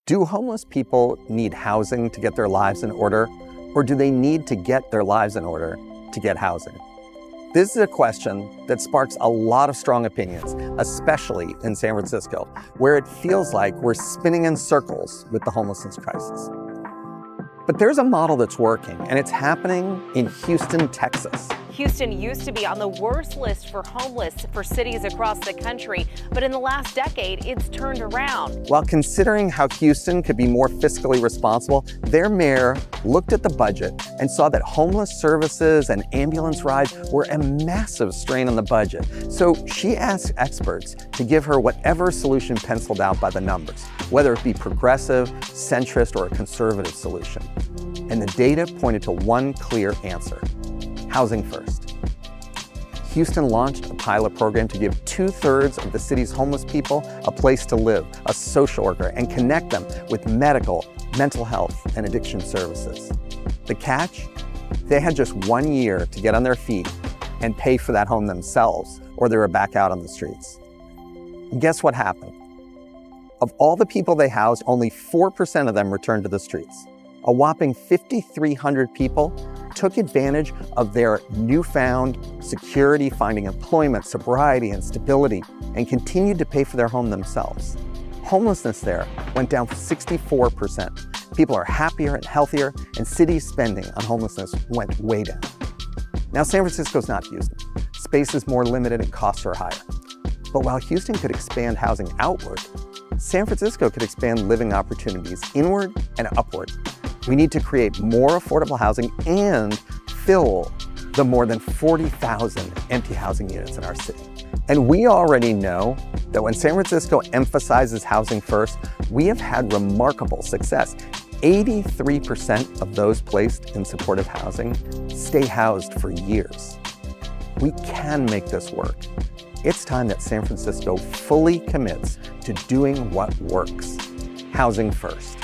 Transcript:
Do homeless people need housing to get their lives in order, or do they need to get their lives in order to get housing? This is a question that sparks a lot of strong opinions, especially in San Francisco, where it feels like we're spinning in circles with the homelessness crisis. But there's a model that's working, and it's happening in Houston, Texas. Houston used to be on the worst list for homeless for cities across the country, but in the last decade, it's turned around. While considering how Houston could be more fiscally responsible, their mayor looked at the budget and saw that homeless services and ambulance rides were a massive strain on the budget. So she asked experts to give her whatever solution penciled out by the numbers, whether it be progressive, centrist, or a conservative solution. And the data pointed to one clear answer: housing first. Houston launched a pilot program to give 2/3 of the city's homeless people a place to live, a social worker, and connect them with medical, mental health, and addiction services. The catch? They had just 1 year to get on their feet and pay for that home themselves, or they were back out on the streets. And guess what happened? Of all the people they housed, only 4% of them returned to the streets. A whopping 5,300 people took advantage of their newfound security, finding employment, sobriety, and stability, and continued to pay for their home themselves. Homelessness there went down 64%. People are happier and healthier, and city spending on homelessness went way down. Now, San Francisco's not Houston. Space is more limited and costs are higher. But while Houston could expand housing outward, San Francisco could expand living opportunities inward and upward. We need to create more affordable housing and fill the more than 40,000 empty housing units in our city. And we already know that when San Francisco emphasizes housing first, we have had remarkable success. 83% of those placed in supportive housing stay housed for years. We can make this work. It's time that San Francisco fully commits to doing what works: housing first.